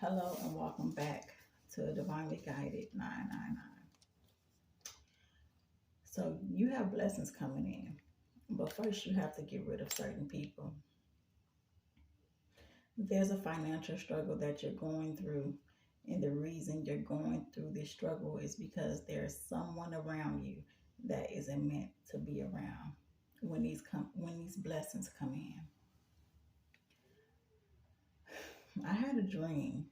Hello and welcome back to Divinely Guided 999. So you have blessings coming in, but first you have to get rid of certain people. There's a financial struggle that you're going through, and the reason you're going through this struggle is because there's someone around you that isn't meant to be around when these blessings come in. I had a dream.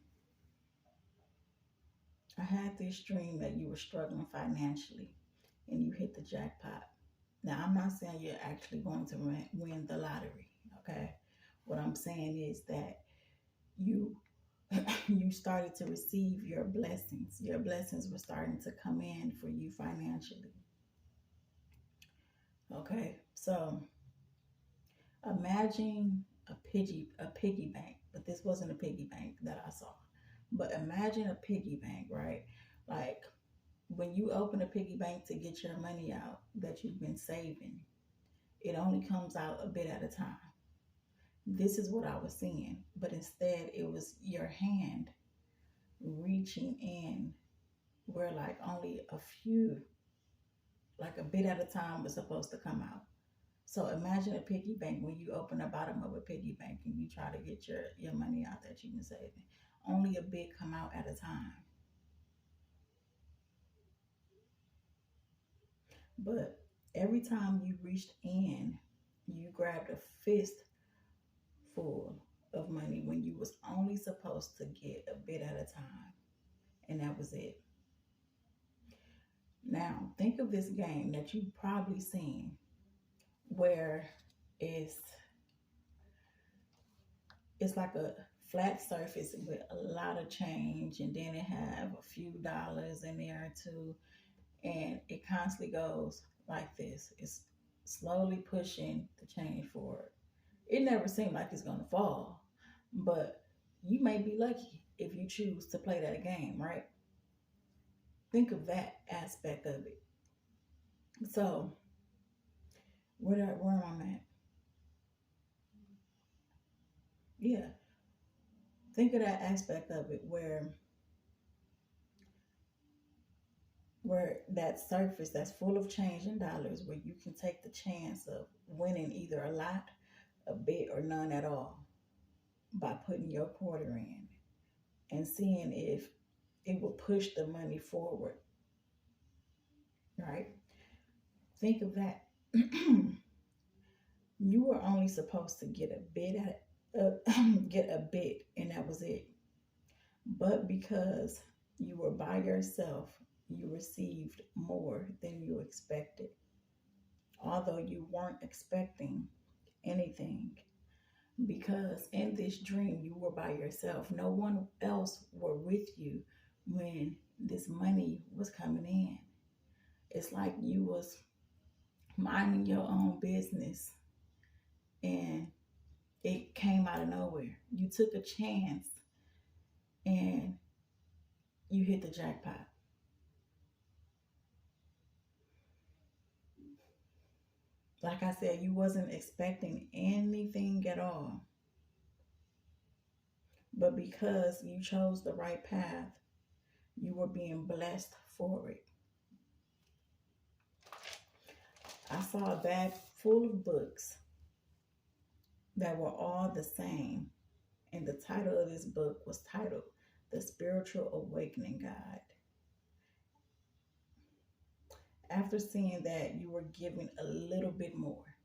I had this dream that you were struggling financially and you hit the jackpot. Now, I'm not saying you're actually going to win the lottery, okay? What I'm saying is that you you started to receive your blessings. Your blessings were starting to come in for you financially. Okay? So, imagine a piggy bank, but this wasn't a piggy bank that I saw. But imagine a piggy bank, right? Like when you open a piggy bank to get your money out that you've been saving, it only comes out a bit at a time. This is what I was seeing, but instead it was your hand reaching in where like only a few, like a bit at a time was supposed to come out. So imagine a piggy bank when you open the bottom of a piggy bank and you try to get your money out that you've been saving. Only a bit come out at a time. But every time you reached in, you grabbed a fist full of money when you was only supposed to get a bit at a time. And that was it. Now, think of this game that you've probably seen where it's it's like a flat surface with a lot of change and then it have a few dollars in there too, and it constantly goes like this. It's slowly pushing the change forward. It never seemed like it's gonna fall, but you may be lucky if you choose to play that game, right? Think of that aspect of it. So where am I at? Yeah, think of that aspect of it where that surface that's full of change in dollars, where you can take the chance of winning either a lot, a bit, or none at all by putting your quarter in and seeing if it will push the money forward, right? Think of that. You were only supposed to get a bit get a bit, and that was it. But because you were by yourself, you received more than you expected, although you weren't expecting anything. Because in this dream, you were by yourself. No one else were with you when this money was coming in. It's like you was minding your own business and it came out of nowhere. You took a chance and you hit the jackpot. Like I said, you wasn't expecting anything at all. But because you chose the right path, you were being blessed for it. I saw a bag full of books that were all the same. And the title of this book was titled The Spiritual Awakening Guide. After seeing that, you were given a little bit more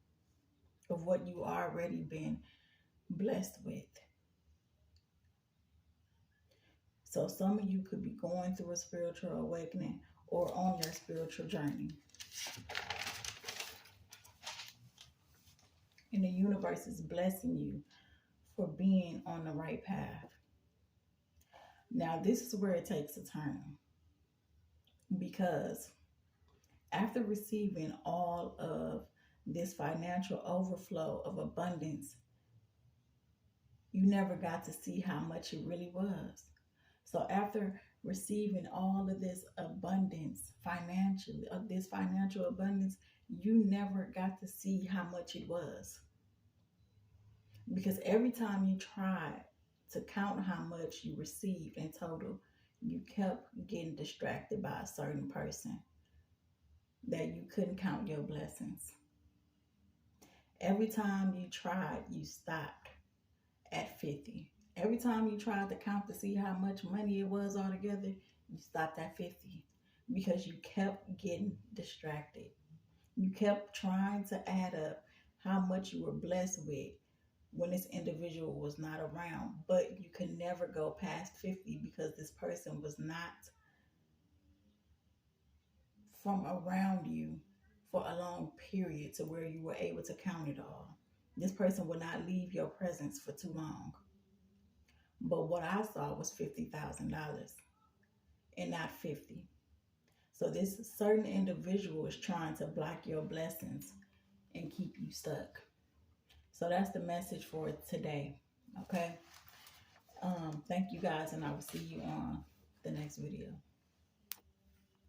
of what you already been blessed with. So some of you could be going through a spiritual awakening or on your spiritual journey. And the universe is blessing you for being on the right path. Now, this is where it takes a turn, because after receiving all of this financial overflow of abundance, you never got to see how much it really was. So after receiving all of this abundance financially, of this financial abundance, you never got to see how much it was. Because every time you tried to count how much you received in total, you kept getting distracted by a certain person that you couldn't count your blessings. Every time you tried, you stopped at 50. Every time you tried to count to see how much money it was altogether, you stopped at 50 because you kept getting distracted. You kept trying to add up how much you were blessed with when this individual was not around, but you could never go past 50 because this person was not from around you for a long period to where you were able to count it all. This person would not leave your presence for too long. But what I saw was $50,000 and not 50. So this certain individual is trying to block your blessings and keep you stuck. So that's the message for today. Okay. Thank you guys, and I will see you on the next video.